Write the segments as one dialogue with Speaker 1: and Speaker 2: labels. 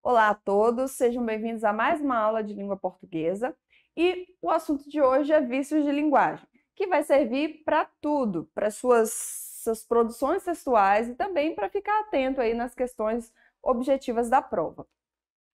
Speaker 1: Olá a todos, sejam bem-vindos a mais uma aula de língua portuguesa. E o assunto de hoje é vícios de linguagem, que vai servir para tudo, para suas produções textuais e também para ficar atento aí nas questões objetivas da prova.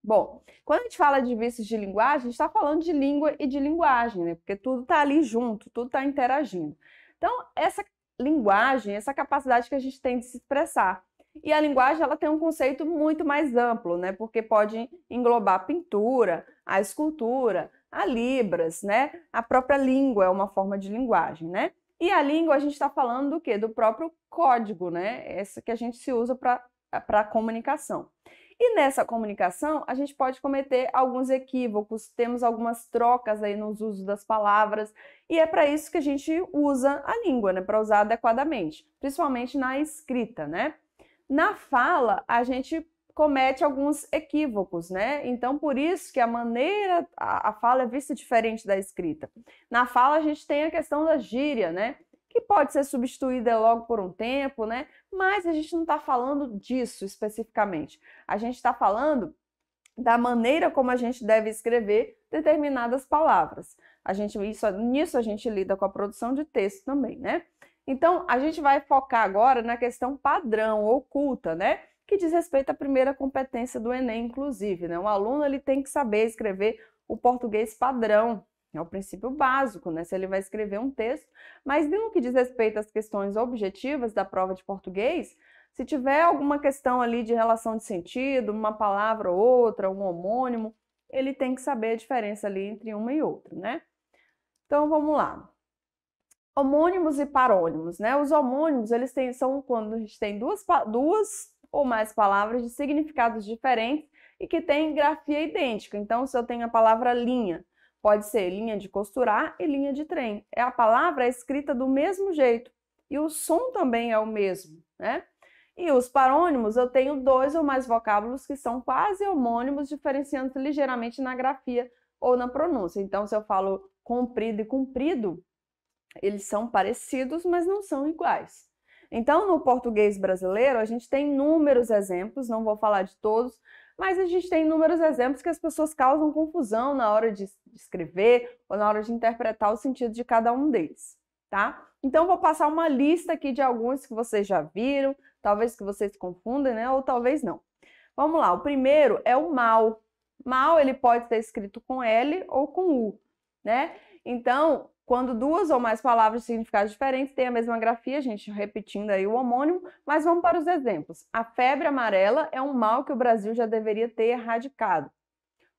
Speaker 1: Bom, quando a gente fala de vícios de linguagem, a gente está falando de língua e de linguagem, né? Porque tudo está ali junto, tudo está interagindo. Então, essa linguagem, essa capacidade que a gente tem de se expressar. E a linguagem, ela tem um conceito muito mais amplo, né? Porque pode englobar a pintura, a escultura, a libras, né? A própria língua é uma forma de linguagem, né? E a língua, a gente está falando do quê? Do próprio código, né? Essa que a gente se usa para a comunicação. E nessa comunicação, a gente pode cometer alguns equívocos, temos algumas trocas aí nos usos das palavras, e é para isso que a gente usa a língua, né? Para usar adequadamente, principalmente na escrita, né? Na fala, a gente comete alguns equívocos, né? Então, por isso que a fala é vista diferente da escrita. Na fala, a gente tem a questão da gíria, né? Que pode ser substituída logo por um tempo, né? Mas a gente não está falando disso especificamente. A gente está falando da maneira como a gente deve escrever determinadas palavras. Nisso a gente lida com a produção de texto também, né? Então, a gente vai focar agora na questão padrão, oculta, né? Que diz respeito à primeira competência do Enem, inclusive, né? Um aluno ele tem que saber escrever o português padrão, é o princípio básico, né? Se ele vai escrever um texto, mas no que diz respeito às questões objetivas da prova de português, se tiver alguma questão ali de relação de sentido, uma palavra ou outra, um homônimo, ele tem que saber a diferença ali entre uma e outra, né? Então, vamos lá. Homônimos e parônimos, né? Os homônimos, são quando a gente tem duas ou mais palavras de significados diferentes e que têm grafia idêntica. Então, se eu tenho a palavra linha, pode ser linha de costurar e linha de trem. A palavra é escrita do mesmo jeito e o som também é o mesmo, né? E os parônimos, eu tenho dois ou mais vocábulos que são quase homônimos, diferenciando-se ligeiramente na grafia ou na pronúncia. Então, se eu falo comprido e comprido, eles são parecidos, mas não são iguais. Então, no português brasileiro, a gente tem inúmeros exemplos, não vou falar de todos, mas a gente tem inúmeros exemplos que as pessoas causam confusão na hora de escrever ou na hora de interpretar o sentido de cada um deles, tá? Então, vou passar uma lista aqui de alguns que vocês já viram, talvez que vocês confundem, né? Ou talvez não. Vamos lá, o primeiro é o mal. Mal, ele pode ser escrito com L ou com U, né? Então, quando duas ou mais palavras de significados diferentes têm a mesma grafia, a gente repetindo aí o homônimo, mas vamos para os exemplos. A febre amarela é um mal que o Brasil já deveria ter erradicado.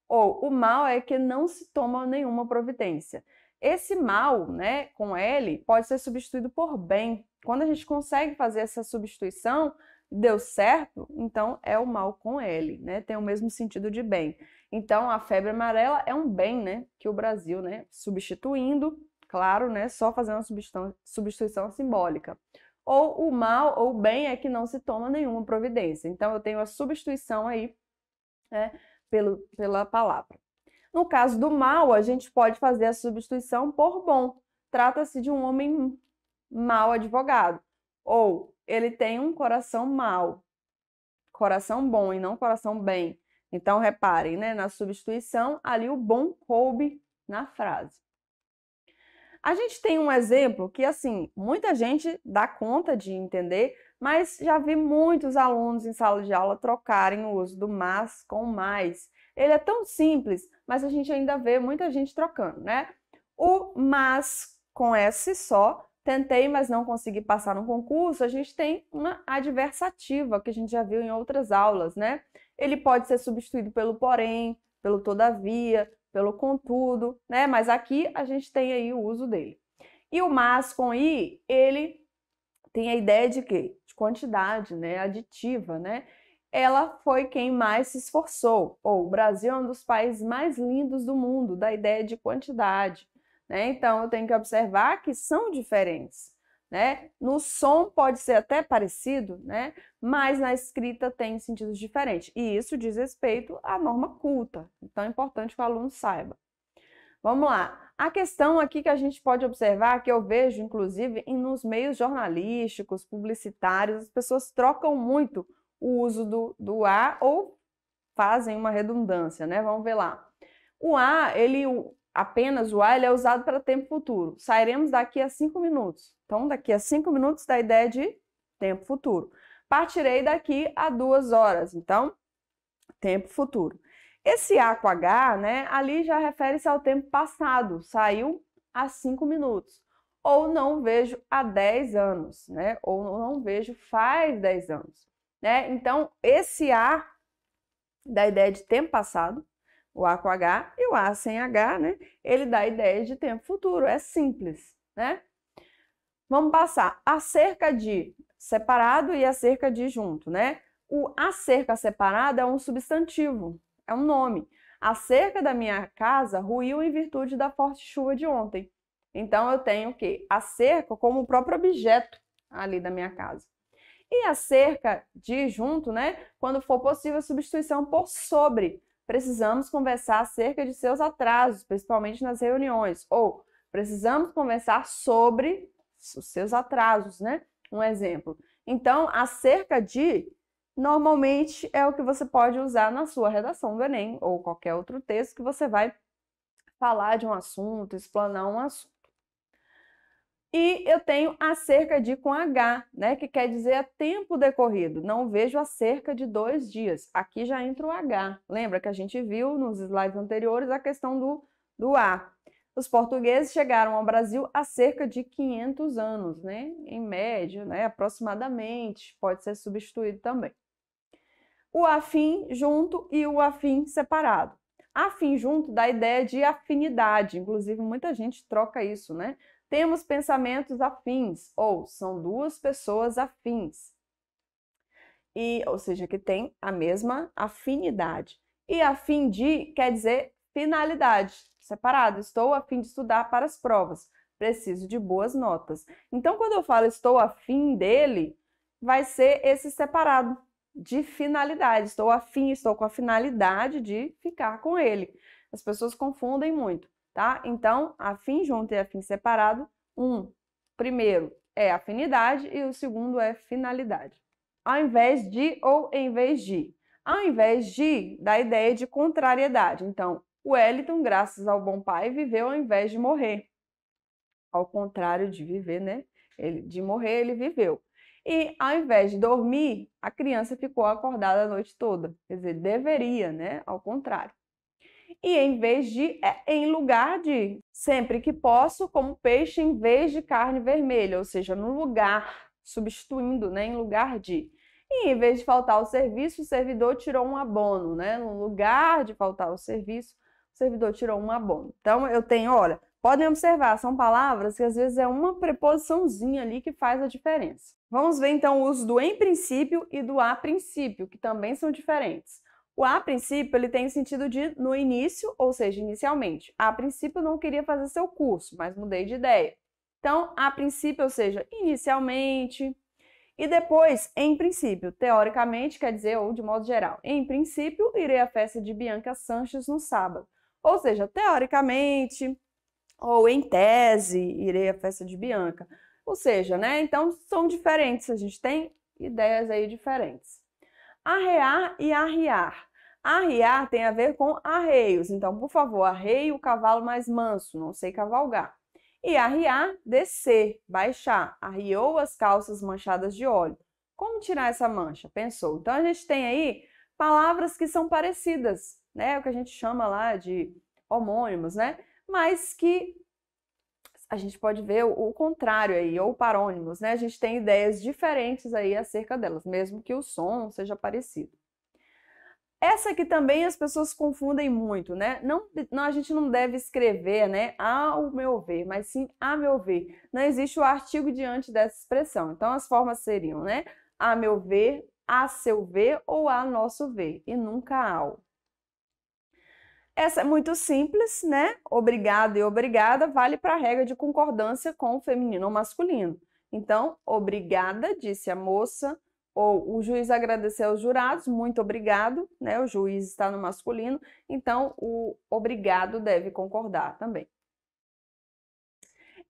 Speaker 1: Ou o mal é que não se toma nenhuma providência. Esse mal, né, com L, pode ser substituído por bem. Quando a gente consegue fazer essa substituição, deu certo, então é o mal com L, né? Tem o mesmo sentido de bem. Então, a febre amarela é um bem, né, que o Brasil, né, substituindo, claro, né, só fazendo uma substituição simbólica. Ou o mal ou o bem é que não se toma nenhuma providência. Então, eu tenho a substituição aí, né, pela palavra. No caso do mal, a gente pode fazer a substituição por bom. Trata-se de um homem mau advogado. Ou ele tem um coração mau. Coração bom e não coração bem. Então, reparem, né, na substituição, ali o bom coube na frase. A gente tem um exemplo que, assim, muita gente dá conta de entender, mas já vi muitos alunos em sala de aula trocarem o uso do mas com mais. Ele é tão simples, mas a gente ainda vê muita gente trocando, né? O mas com S só, tentei, mas não consegui passar no concurso, a gente tem uma adversativa, que a gente já viu em outras aulas, né? Ele pode ser substituído pelo porém, pelo todavia, pelo contudo, né? Mas aqui a gente tem aí o uso dele. E o mas com i, ele tem a ideia de quê? De quantidade, né? Aditiva, né? Ela foi quem mais se esforçou. Ou o Brasil é um dos países mais lindos do mundo, da ideia de quantidade, né? Então, eu tenho que observar que são diferentes, né? No som pode ser até parecido, né? Mas na escrita tem sentidos diferentes. E isso diz respeito à norma culta. Então, é importante que o aluno saiba. Vamos lá. A questão aqui que a gente pode observar, que eu vejo, inclusive, nos meios jornalísticos, publicitários, as pessoas trocam muito o uso do a ou fazem uma redundância, né? Vamos ver lá. O A, apenas o A, ele é usado para tempo futuro. Sairemos daqui a 5 minutos. Então, daqui a 5 minutos dá a ideia de tempo futuro. Partirei daqui a 2 horas. Então, tempo futuro. Esse A com H, né, ali já refere-se ao tempo passado. Saiu há 5 minutos. Ou não vejo há 10 anos, né? Ou não vejo faz 10 anos, né? Então, esse A dá a ideia de tempo passado, o A com H, e o A sem H, né? Ele dá a ideia de tempo futuro, é simples, né? Vamos passar acerca de separado e acerca de junto, né? O acerca separado é um substantivo, é um nome. A cerca da minha casa ruiu em virtude da forte chuva de ontem. Então, eu tenho o quê? A cerca como o próprio objeto ali da minha casa. E a cerca de junto, né? Quando for possível a substituição por sobre. Precisamos conversar acerca de seus atrasos, principalmente nas reuniões. Ou precisamos conversar sobre os seus atrasos, né? Um exemplo. Então, acerca de, normalmente, é o que você pode usar na sua redação do Enem ou qualquer outro texto que você vai falar de um assunto, explanar um assunto. E eu tenho acerca de com H, né, que quer dizer a tempo decorrido. Não vejo acerca de 2 dias. Aqui já entra o H. Lembra que a gente viu nos slides anteriores a questão do A. Os portugueses chegaram ao Brasil há cerca de 500 anos, né? Em média, né? Aproximadamente, pode ser substituído também. O afim junto e o afim separado. Afim junto dá a ideia de afinidade, inclusive muita gente troca isso, né? Temos pensamentos afins, ou são duas pessoas afins. Ou seja, que tem a mesma afinidade. E afim de quer dizer finalidade, separado. Estou a fim de estudar para as provas. Preciso de boas notas. Então, quando eu falo estou a fim dele, vai ser esse separado de finalidade. Estou a fim, estou com a finalidade de ficar com ele. As pessoas confundem muito. Tá? Então, afim junto e afim separado, primeiro é afinidade e o segundo é finalidade. Ao invés de ou em vez de. Ao invés de, dá a ideia de contrariedade. Então, o Wellington, graças ao bom pai, viveu ao invés de morrer. Ao contrário de viver, né? De morrer, ele viveu. E ao invés de dormir, a criança ficou acordada a noite toda. Quer dizer, deveria, né? Ao contrário. E em vez de, em lugar de, sempre que posso, como peixe em vez de carne vermelha, ou seja, no lugar, substituindo, né, em lugar de. E em vez de faltar ao serviço, o servidor tirou um abono, né? No lugar de faltar ao serviço, o servidor tirou um abono. Então, eu tenho, olha, podem observar, são palavras que às vezes é uma preposiçãozinha ali que faz a diferença. Vamos ver então o uso do em princípio e do a princípio, que também são diferentes. O a princípio, ele tem o sentido de no início, ou seja, inicialmente. A princípio, eu não queria fazer seu curso, mas mudei de ideia. Então, a princípio, ou seja, inicialmente. E depois, em princípio, teoricamente, quer dizer, ou de modo geral. Em princípio, irei à festa de Bianca Sanches no sábado. Ou seja, teoricamente, ou em tese, irei à festa de Bianca. Ou seja, né? Então, são diferentes. A gente tem ideias aí diferentes. Arrear e arriar. Arriar tem a ver com arreios. Então, por favor, arreie o cavalo mais manso, não sei cavalgar. E arriar, descer, baixar. Arriou as calças manchadas de óleo. Como tirar essa mancha? Pensou. Então, a gente tem aí palavras que são parecidas, né? O que a gente chama lá de homônimos, né? Mas que a gente pode ver o contrário aí, ou parônimos, né? A gente tem ideias diferentes aí acerca delas, mesmo que o som seja parecido. Essa aqui também as pessoas confundem muito, né? A gente não deve escrever, né, ao meu ver, mas sim a meu ver. Não existe o artigo diante dessa expressão. Então, as formas seriam, né, a meu ver, a seu ver ou a nosso ver, e nunca ao. Essa é muito simples, né? Obrigado e obrigada vale para a regra de concordância com o feminino ou masculino. Então, obrigada, disse a moça, ou o juiz agradeceu aos jurados, muito obrigado, né? O juiz está no masculino, então o obrigado deve concordar também.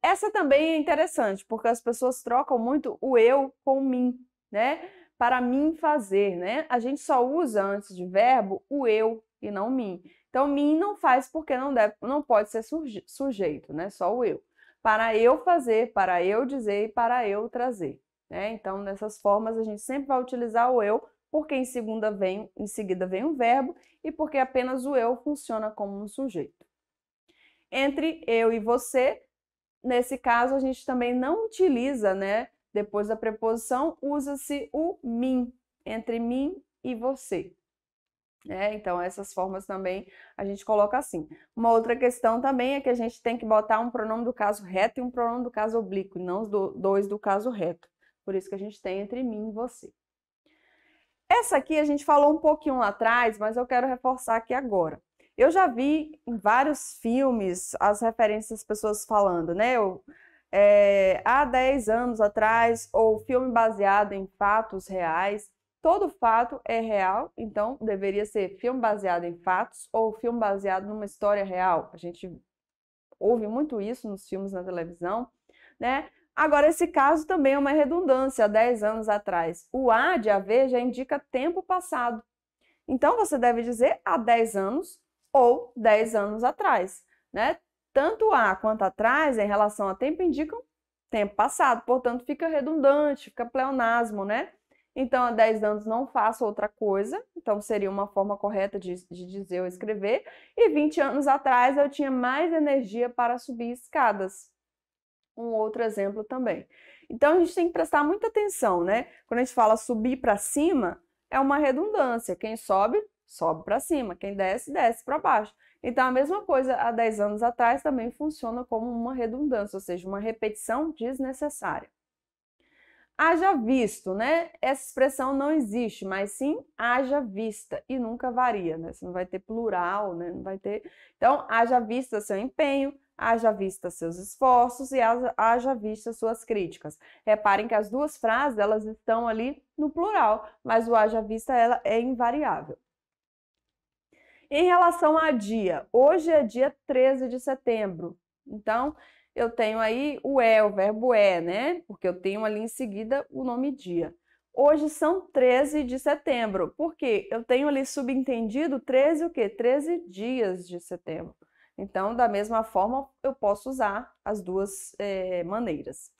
Speaker 1: Essa também é interessante, porque as pessoas trocam muito o eu com o mim, né? para mim fazer, né? A gente só usa antes de verbo o eu e não mim. Então, mim não faz porque não pode ser sujeito, né? Só o eu. Para eu fazer, para eu dizer e para eu trazer, né? Então, dessas formas, a gente sempre vai utilizar o eu, porque em seguida vem o verbo e porque apenas o eu funciona como um sujeito. Entre eu e você, nesse caso, a gente também não utiliza, né? Depois da preposição, usa-se o mim, entre mim e você. Então, essas formas também a gente coloca assim. Uma outra questão também é que a gente tem que botar um pronome do caso reto e um pronome do caso oblíquo, e não os dois do caso reto. Por isso que a gente tem entre mim e você. Essa aqui a gente falou um pouquinho lá atrás, mas eu quero reforçar aqui agora. Eu já vi em vários filmes as referências das pessoas falando, né? Há 10 anos atrás, ou filme baseado em fatos reais. Todo fato é real, então deveria ser filme baseado em fatos ou filme baseado numa história real. A gente ouve muito isso nos filmes na televisão, né? Agora, esse caso também é uma redundância, há 10 anos atrás. O há de haver já indica tempo passado. Então, você deve dizer há 10 anos ou 10 anos atrás, né? Tanto há quanto atrás, em relação a tempo, indicam tempo passado. Portanto, fica redundante, fica pleonasmo, né? Então, há 10 anos não faço outra coisa. Então, seria uma forma correta de dizer ou escrever. E 20 anos atrás, eu tinha mais energia para subir escadas. Um outro exemplo também. Então, a gente tem que prestar muita atenção, né? Quando a gente fala subir para cima, é uma redundância. Quem sobe, sobe para cima. Quem desce, desce para baixo. Então, a mesma coisa há 10 anos atrás também funciona como uma redundância, ou seja, uma repetição desnecessária. Haja visto, né? Essa expressão não existe, mas sim haja vista e nunca varia, né? Você não vai ter plural, né? Não vai ter. Então, haja vista seu empenho, haja vista seus esforços e haja vista suas críticas. Reparem que as duas frases, elas estão ali no plural, mas o haja vista, ela é invariável. Em relação a dia, hoje é dia 13 de setembro, então eu tenho aí o verbo né? Porque eu tenho ali em seguida o nome dia. Hoje são 13 de setembro, porque eu tenho ali subentendido 13 o quê? 13 dias de setembro. Então, da mesma forma, eu posso usar as duas maneiras.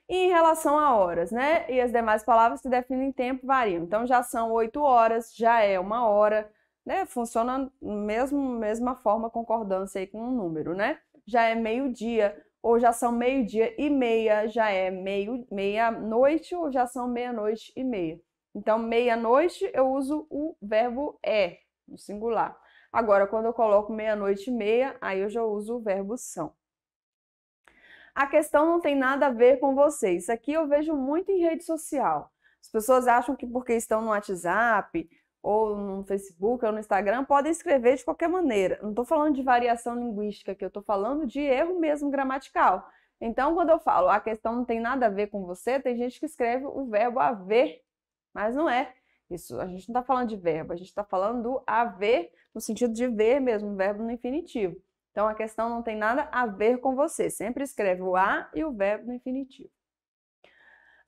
Speaker 1: E em relação a horas, né? E as demais palavras que definem tempo variam. Então, já são 8 horas, já é 1 hora, né? Funciona mesma forma, concordância aí com o número, né? Já é meio-dia, ou já são meio-dia e meia, já é meia-noite, ou já são meia-noite e meia. Então, meia-noite eu uso o verbo no singular. Agora, quando eu coloco meia-noite e meia, aí eu já uso o verbo são. A questão não tem nada a ver com você. Isso aqui eu vejo muito em rede social. As pessoas acham que porque estão no WhatsApp, ou no Facebook, ou no Instagram, podem escrever de qualquer maneira. Não estou falando de variação linguística aqui, eu estou falando de erro mesmo gramatical. Então, quando eu falo a questão não tem nada a ver com você, tem gente que escreve o verbo haver, mas não é. Isso, a gente não está falando de verbo, a gente está falando do haver, no sentido de ver mesmo, o verbo no infinitivo. Então, a questão não tem nada a ver com você. Sempre escreve o a e o verbo no infinitivo.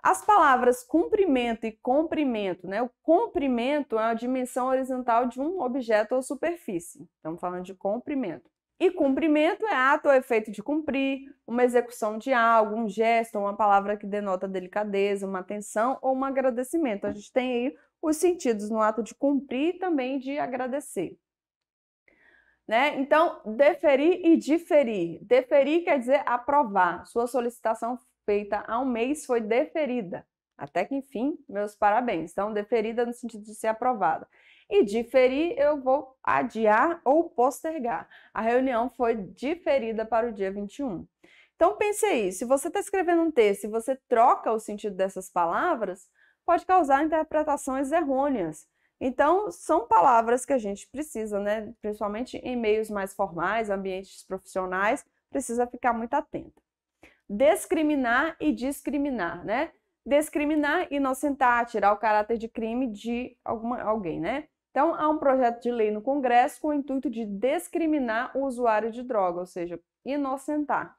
Speaker 1: As palavras comprimento e comprimento, né? O comprimento é a dimensão horizontal de um objeto ou superfície. Estamos falando de comprimento. E cumprimento é ato ou efeito de cumprir, uma execução de algo, um gesto, uma palavra que denota delicadeza, uma atenção ou um agradecimento. A gente tem aí os sentidos no ato de cumprir e também de agradecer. Né? Então, deferir e diferir. Deferir quer dizer aprovar. Sua solicitação feita há um mês foi deferida. Até que, enfim, meus parabéns. Então, deferida no sentido de ser aprovada. E diferir, eu vou adiar ou postergar. A reunião foi diferida para o dia 21. Então, pense aí, se você está escrevendo um texto e você troca o sentido dessas palavras, pode causar interpretações errôneas. Então, são palavras que a gente precisa, né? Principalmente em meios mais formais, ambientes profissionais, precisa ficar muito atenta. Discriminar e discriminar, né? Discriminar, inocentar, tirar o caráter de crime de alguém, né? Então, há um projeto de lei no Congresso com o intuito de discriminar o usuário de droga, ou seja, inocentar.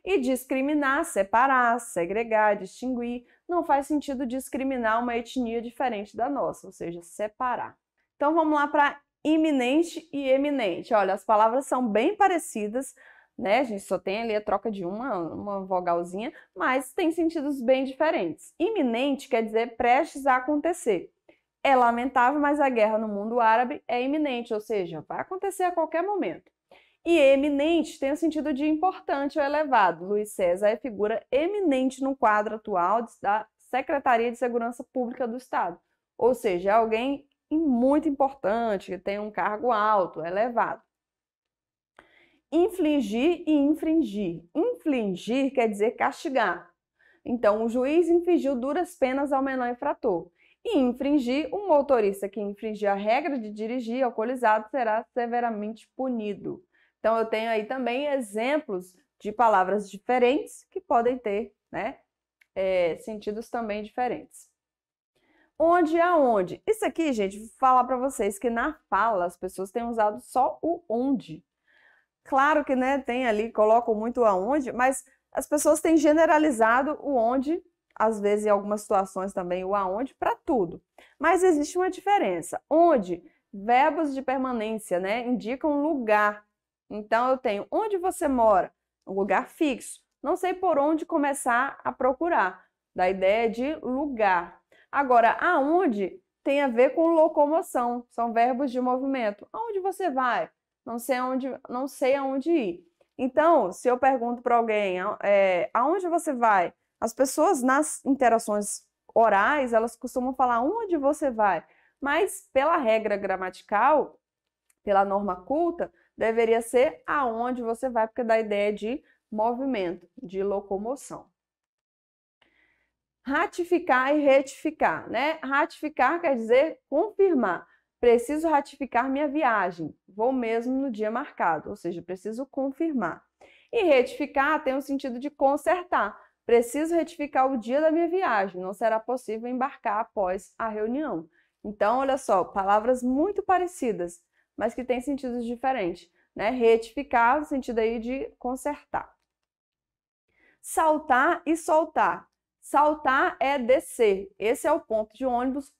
Speaker 1: E discriminar, separar, segregar, distinguir, não faz sentido discriminar uma etnia diferente da nossa, ou seja, separar. Então vamos lá para iminente e eminente. Olha, as palavras são bem parecidas, né? A gente só tem ali a troca de uma vogalzinha, mas tem sentidos bem diferentes. Iminente quer dizer prestes a acontecer. É lamentável, mas a guerra no mundo árabe é iminente, ou seja, vai acontecer a qualquer momento. E eminente tem o sentido de importante ou elevado. Luiz César é figura eminente no quadro atual da Secretaria de Segurança Pública do Estado. Ou seja, é alguém muito importante, que tem um cargo alto, elevado. Infligir e infringir. Infligir quer dizer castigar. Então, o juiz infligiu duras penas ao menor infrator. E infringir, um motorista que infringir a regra de dirigir alcoolizado será severamente punido. Então, eu tenho aí também exemplos de palavras diferentes que podem ter, né, sentidos também diferentes. Onde e aonde? Isso aqui, gente, vou falar para vocês que na fala as pessoas têm usado só o onde. Claro que, né, tem ali, colocam muito aonde, mas as pessoas têm generalizado o onde, às vezes em algumas situações também o aonde, para tudo. Mas existe uma diferença. Onde, verbos de permanência, né, indicam lugar. Então, eu tenho onde você mora, um lugar fixo. Não sei por onde começar a procurar, da ideia de lugar. Agora, aonde tem a ver com locomoção, são verbos de movimento. Aonde você vai? Não sei aonde ir. Então, se eu pergunto para alguém, aonde você vai? As pessoas nas interações orais, elas costumam falar onde você vai. Mas pela regra gramatical, pela norma culta, deveria ser aonde você vai, porque dá a ideia de movimento, de locomoção. Ratificar e retificar, né? Ratificar quer dizer confirmar. Preciso ratificar minha viagem. Vou mesmo no dia marcado, ou seja, preciso confirmar. E retificar tem o sentido de consertar. Preciso retificar o dia da minha viagem. Não será possível embarcar após a reunião. Então, olha só, palavras muito parecidas, mas que têm sentidos diferentes, né? Retificar no sentido aí de consertar. Saltar e soltar. Saltar é descer. Esse é o ponto de ônibus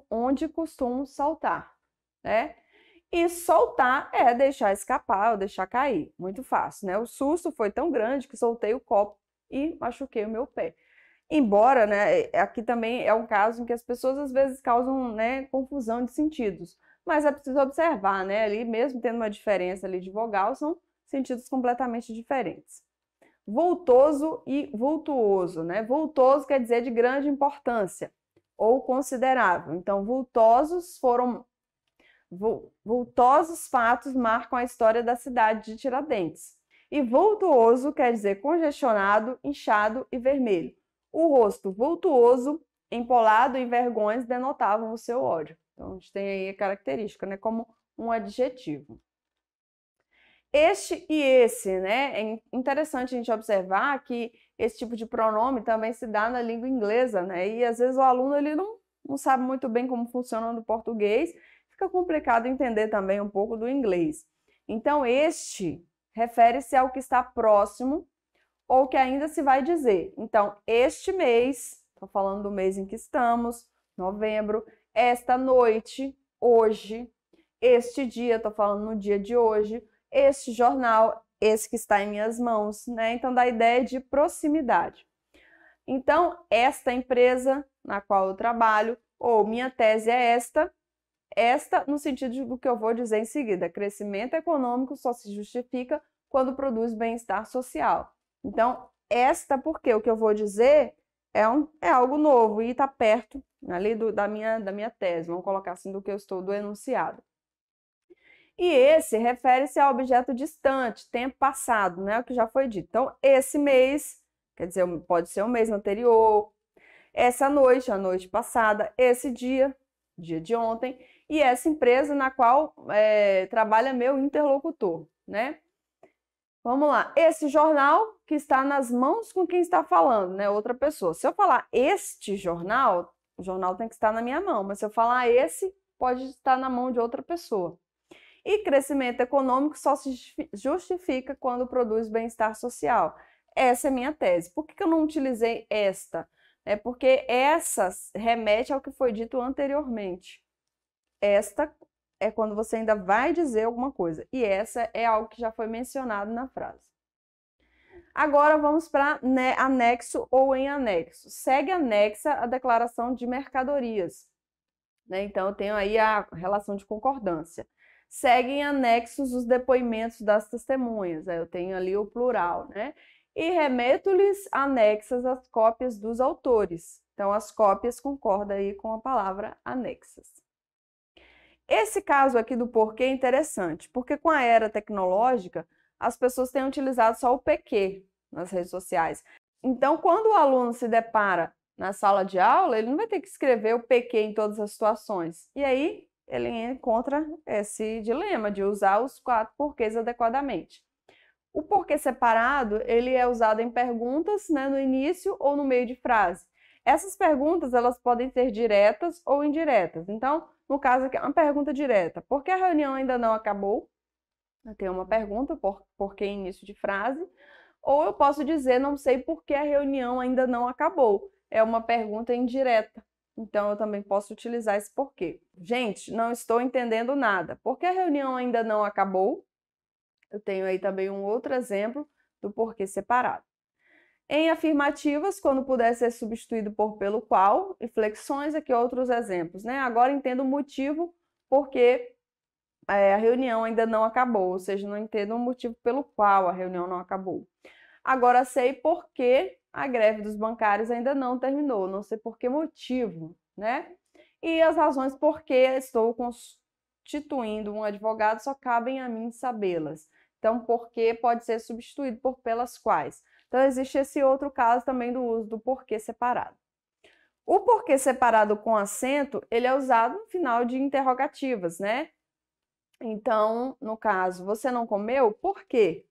Speaker 1: onde costumo saltar, né? E soltar é deixar escapar ou deixar cair. Muito fácil, né? O susto foi tão grande que soltei o copo e machuquei o meu pé. Embora, né, aqui também é um caso em que as pessoas às vezes causam, né, confusão de sentidos. Mas é preciso observar, né? Ali, mesmo tendo uma diferença ali de vogal, são sentidos completamente diferentes. Vultoso e vultuoso, né? Vultoso quer dizer de grande importância ou considerável. Então, vultosos fatos marcam a história da cidade de Tiradentes. E vultuoso quer dizer congestionado, inchado e vermelho. O rosto vultuoso, empolado e vergonhas denotavam o seu ódio. Então, a gente tem aí a característica, né? Como um adjetivo. Este e esse, né? É interessante a gente observar que esse tipo de pronome também se dá na língua inglesa, né? E às vezes o aluno ele não sabe muito bem como funciona no português, fica complicado entender também um pouco do inglês. Então, este refere-se ao que está próximo ou que ainda se vai dizer. Então, este mês, estou falando do mês em que estamos, novembro, esta noite, hoje, este dia, estou falando no dia de hoje, este jornal, esse que está em minhas mãos, né? Então, dá a ideia de proximidade. Então, esta empresa na qual eu trabalho, ou minha tese é esta no sentido do que eu vou dizer em seguida. Crescimento econômico só se justifica quando produz bem-estar social. Então, esta porque o que eu vou dizer é algo novo e está perto ali da minha tese, vamos colocar assim, do que eu estou do enunciado. E esse refere-se ao objeto distante, tempo passado, né? O que já foi dito. Então, esse mês, quer dizer, pode ser o mês anterior, essa noite, a noite passada, esse dia, dia de ontem, e essa empresa na qual trabalha meu interlocutor, né? Vamos lá. Esse jornal que está nas mãos com quem está falando, né? Outra pessoa. Se eu falar este jornal, o jornal tem que estar na minha mão, mas se eu falar esse, pode estar na mão de outra pessoa. E crescimento econômico só se justifica quando produz bem-estar social. Essa é minha tese. Por que eu não utilizei esta? É porque essas remete ao que foi dito anteriormente. Esta é quando você ainda vai dizer alguma coisa. E essa é algo que já foi mencionado na frase. Agora vamos para anexo ou em anexo. Segue anexa a declaração de mercadorias. Então, eu tenho aí a relação de concordância. Seguem anexos os depoimentos das testemunhas. Aí eu tenho ali o plural, né? E remeto-lhes anexas as cópias dos autores. Então, as cópias concordam aí com a palavra anexas. Esse caso aqui do porquê é interessante, porque com a era tecnológica, as pessoas têm utilizado só o PQ nas redes sociais. Então, quando o aluno se depara na sala de aula, ele não vai ter que escrever o PQ em todas as situações. E aí, ele encontra esse dilema de usar os 4 porquês adequadamente. O porquê separado, ele é usado em perguntas, né, no início ou no meio de frase. Essas perguntas, elas podem ser diretas ou indiretas. Então, no caso aqui, uma pergunta direta. Por que a reunião ainda não acabou? Eu tenho uma pergunta, por que início de frase. Ou eu posso dizer, não sei por que a reunião ainda não acabou. É uma pergunta indireta. Então, eu também posso utilizar esse porquê. Gente, não estou entendendo nada. Por que a reunião ainda não acabou? Eu tenho aí também um outro exemplo do porquê separado. Em afirmativas, quando puder ser substituído por pelo qual, e flexões, aqui outros exemplos, né? Agora entendo o motivo porque a reunião ainda não acabou, ou seja, não entendo o motivo pelo qual a reunião não acabou. Agora sei por que a greve dos bancários ainda não terminou, não sei por que motivo, né? E as razões por que estou constituindo um advogado só cabem a mim sabê-las. Então, por que pode ser substituído por pelas quais. Então, existe esse outro caso também do uso do porquê separado. O porquê separado com acento, ele é usado no final de interrogativas, né? Então, no caso, você não comeu? Por quê?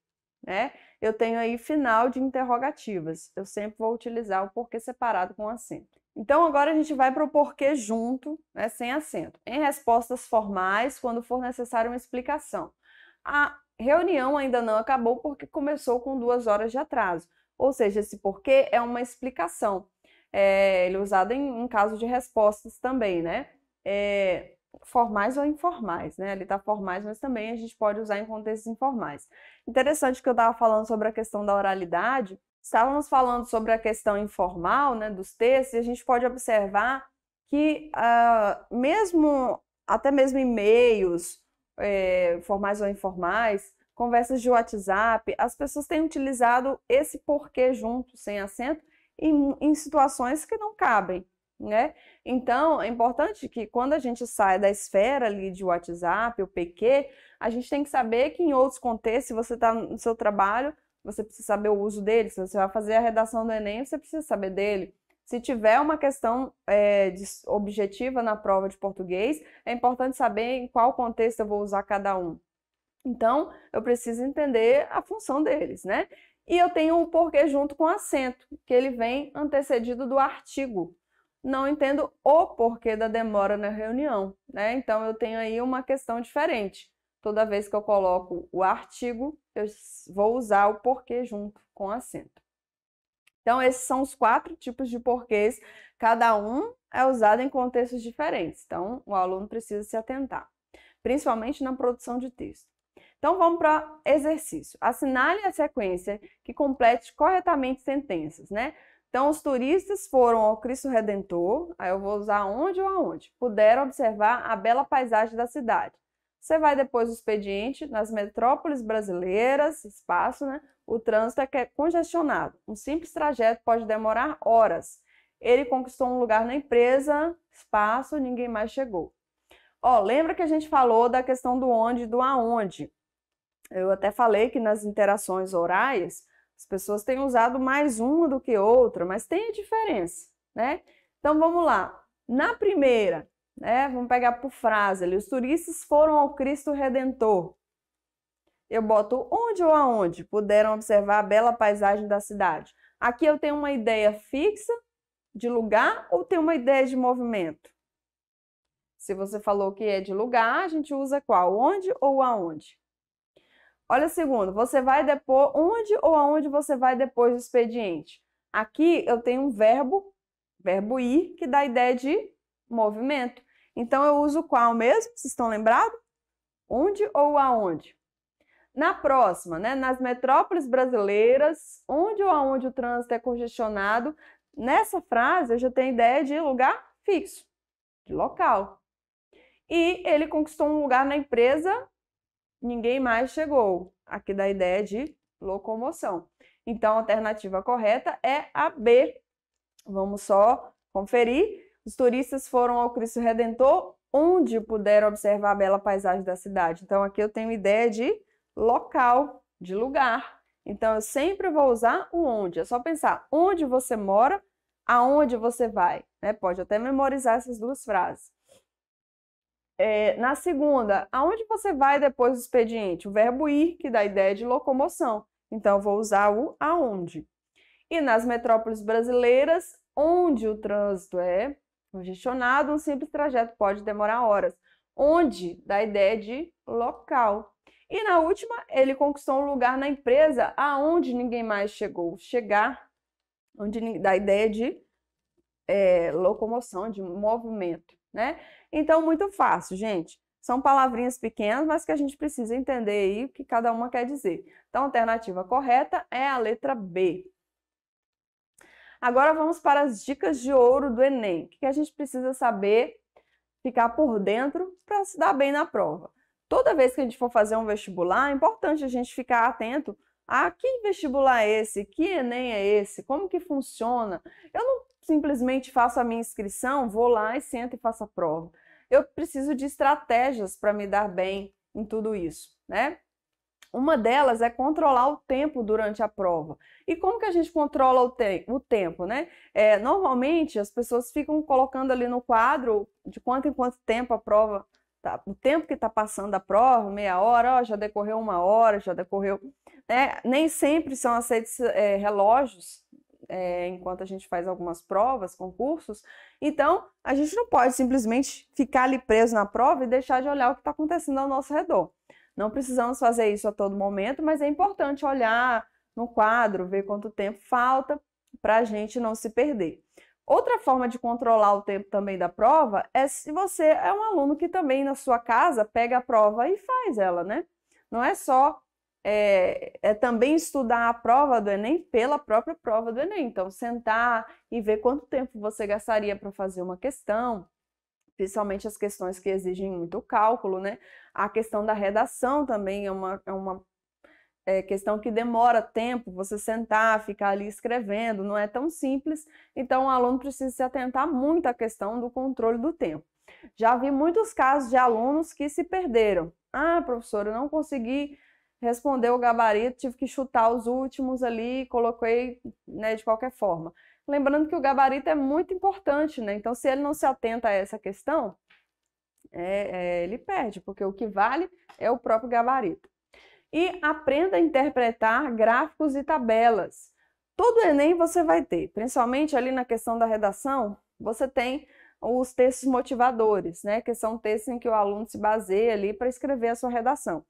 Speaker 1: Né? Eu tenho aí final de interrogativas. Eu sempre vou utilizar o porquê separado com acento. Então, agora a gente vai para o porquê junto, né, sem acento. Em respostas formais, quando for necessária uma explicação. A reunião ainda não acabou porque começou com 2 horas de atraso. Ou seja, esse porquê é uma explicação. Ele é usado em caso de respostas também, né? Formais ou informais, né? Ali está formais, mas também a gente pode usar em contextos informais. Interessante que eu estava falando sobre a questão da oralidade. Estávamos falando sobre a questão informal, né, dos textos, e a gente pode observar que até mesmo e-mails, formais ou informais, conversas de WhatsApp, as pessoas têm utilizado esse porquê junto, sem acento, em situações que não cabem, né? Então, é importante que quando a gente sai da esfera ali de WhatsApp, o PQ, a gente tem que saber que em outros contextos, se você está no seu trabalho, você precisa saber o uso dele. Se você vai fazer a redação do Enem, você precisa saber dele. Se tiver uma questão objetiva na prova de português, é importante saber em qual contexto eu vou usar cada um. Então, eu preciso entender a função deles, né? E eu tenho o porquê junto com acento, que ele vem antecedido do artigo. Não entendo o porquê da demora na reunião, né? Então, eu tenho aí uma questão diferente. Toda vez que eu coloco o artigo, eu vou usar o porquê junto com acento. Então, esses são os 4 tipos de porquês. Cada um é usado em contextos diferentes. Então, o aluno precisa se atentar, principalmente na produção de texto. Então, vamos para exercício. Assinale a sequência que complete corretamente sentenças, né? Então, os turistas foram ao Cristo Redentor, aí eu vou usar onde ou aonde. Puderam observar a bela paisagem da cidade. Você vai depois do expediente, nas metrópoles brasileiras, espaço, né? O trânsito é congestionado. Um simples trajeto pode demorar horas. Ele conquistou um lugar na empresa, espaço, ninguém mais chegou. Lembra que a gente falou da questão do onde e do aonde? Eu até falei que nas interações orais, as pessoas têm usado mais uma do que outra, mas tem a diferença, né? Então, vamos lá. Na primeira, né, vamos pegar por frase ali, os turistas foram ao Cristo Redentor. Eu boto onde ou aonde puderam observar a bela paisagem da cidade. Aqui eu tenho uma ideia fixa de lugar ou tenho uma ideia de movimento? Se você falou que é de lugar, a gente usa qual? Onde ou aonde? Olha a segunda, você vai depor onde ou aonde você vai depois do expediente? Aqui eu tenho um verbo verbo ir, que dá a ideia de movimento. Então, eu uso qual mesmo? Vocês estão lembrados? Onde ou aonde? Na próxima, né? Nas metrópoles brasileiras, onde ou aonde o trânsito é congestionado, nessa frase eu já tenho ideia de lugar fixo, de local. E ele conquistou um lugar na empresa, ninguém mais chegou. Aqui dá a ideia de locomoção. Então, a alternativa correta é a B. Vamos só conferir. Os turistas foram ao Cristo Redentor, onde puderam observar a bela paisagem da cidade. Então, aqui eu tenho ideia de local, de lugar. Então, eu sempre vou usar o onde. É só pensar onde você mora, aonde você vai. Né? Pode até memorizar essas duas frases. Na segunda, aonde você vai depois do expediente? O verbo ir, que dá a ideia de locomoção. Então, eu vou usar o aonde. E nas metrópoles brasileiras, onde o trânsito é congestionado, um simples trajeto pode demorar horas. Onde dá a ideia de local. E na última, ele conquistou um lugar na empresa aonde ninguém mais chegou. Chegar, onde dá a ideia de locomoção, de movimento, né? Então, muito fácil, gente. São palavrinhas pequenas, mas que a gente precisa entender aí o que cada uma quer dizer. Então, a alternativa correta é a letra B. Agora vamos para as dicas de ouro do Enem. O que a gente precisa saber, ficar por dentro para se dar bem na prova. Toda vez que a gente for fazer um vestibular, é importante a gente ficar atento a que vestibular é esse, que Enem é esse, como que funciona. Eu não simplesmente faço a minha inscrição, vou lá e sento e faço a prova. Eu preciso de estratégias para me dar bem em tudo isso, né? Uma delas é controlar o tempo durante a prova. E como que a gente controla o tempo, né? Normalmente as pessoas ficam colocando ali no quadro de quanto em quanto tempo a prova, o tempo que está passando a prova, meia hora, ó, já decorreu uma hora, já decorreu. Né? Nem sempre são aceitos relógios enquanto a gente faz algumas provas, concursos. Então, a gente não pode simplesmente ficar ali preso na prova e deixar de olhar o que está acontecendo ao nosso redor. Não precisamos fazer isso a todo momento, mas é importante olhar no quadro, ver quanto tempo falta para a gente não se perder. Outra forma de controlar o tempo também da prova é se você é um aluno que também na sua casa pega a prova e faz ela, né? Não é só também estudar a prova do Enem pela própria prova do Enem. Então, sentar e ver quanto tempo você gastaria para fazer uma questão, principalmente as questões que exigem muito cálculo, né? A questão da redação também é uma questão que demora tempo, você sentar, ficar ali escrevendo, não é tão simples, então o aluno precisa se atentar muito à questão do controle do tempo. Já vi muitos casos de alunos que se perderam. Ah, professora, eu não consegui responder o gabarito, tive que chutar os últimos ali, coloquei, né, de qualquer forma. Lembrando que o gabarito é muito importante, né? Então, se ele não se atenta a essa questão, ele perde, porque o que vale é o próprio gabarito. E aprenda a interpretar gráficos e tabelas. Todo Enem você vai ter, principalmente ali na questão da redação, você tem os textos motivadores, né? Que são textos em que o aluno se baseia ali para escrever a sua redação.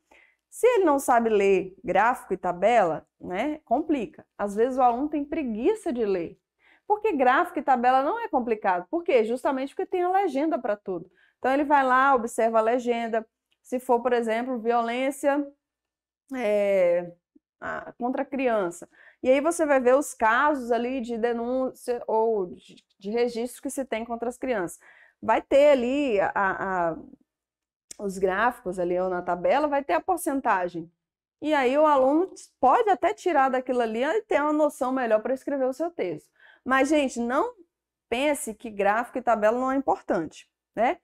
Speaker 1: Se ele não sabe ler gráfico e tabela, né, complica. Às vezes o aluno tem preguiça de ler. Porque gráfico e tabela não é complicado. Por quê? Justamente porque tem a legenda para tudo. Então ele vai lá, observa a legenda. Se for, por exemplo, violência contra a criança. E aí você vai ver os casos ali de denúncia ou de registro que se tem contra as crianças. Vai ter ali os gráficos ali ou na tabela, vai ter a porcentagem. E aí o aluno pode até tirar daquilo ali e ter uma noção melhor para escrever o seu texto. Mas, gente, não pense que gráfico e tabela não é importante, né?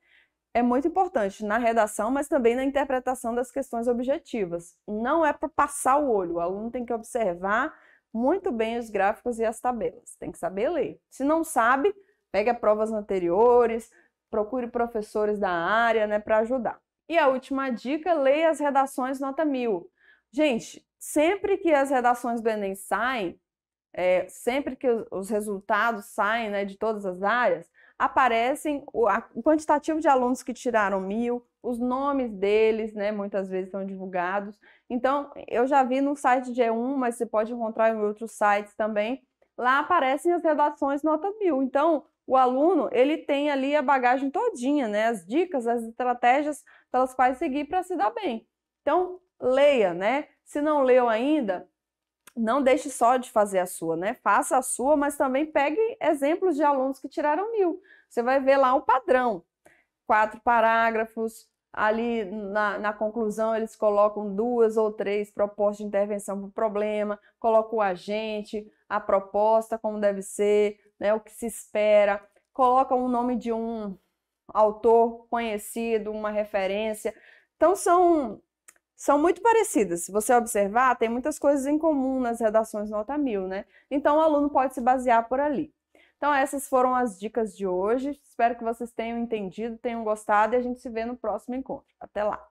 Speaker 1: É muito importante na redação, mas também na interpretação das questões objetivas. Não é para passar o olho, o aluno tem que observar muito bem os gráficos e as tabelas, tem que saber ler. Se não sabe, pegue provas anteriores, procure professores da área, né, para ajudar. E a última dica, leia as redações nota 1000. Gente, sempre que as redações do Enem saem, sempre que os resultados saem, né, de todas as áreas, aparecem o quantitativo de alunos que tiraram 1000, os nomes deles, né, muitas vezes são divulgados. Então, eu já vi no site de E1, mas você pode encontrar em outros sites também. Lá aparecem as redações nota 1000. Então, o aluno, ele tem ali a bagagem todinha, né? As dicas, as estratégias pelas quais seguir para se dar bem. Então, leia, né? Se não leu ainda, não deixe só de fazer a sua, né? Faça a sua, mas também pegue exemplos de alunos que tiraram 1000. Você vai ver lá o padrão. 4 parágrafos, ali na conclusão eles colocam 2 ou 3 propostas de intervenção para o problema, colocam o agente, a proposta, como deve ser, né, o que se espera, colocam o nome de um autor conhecido, uma referência. Então, são muito parecidas. Se você observar, tem muitas coisas em comum nas redações nota 1000, né? Então, o aluno pode se basear por ali. Então, essas foram as dicas de hoje. Espero que vocês tenham entendido, tenham gostado e a gente se vê no próximo encontro. Até lá!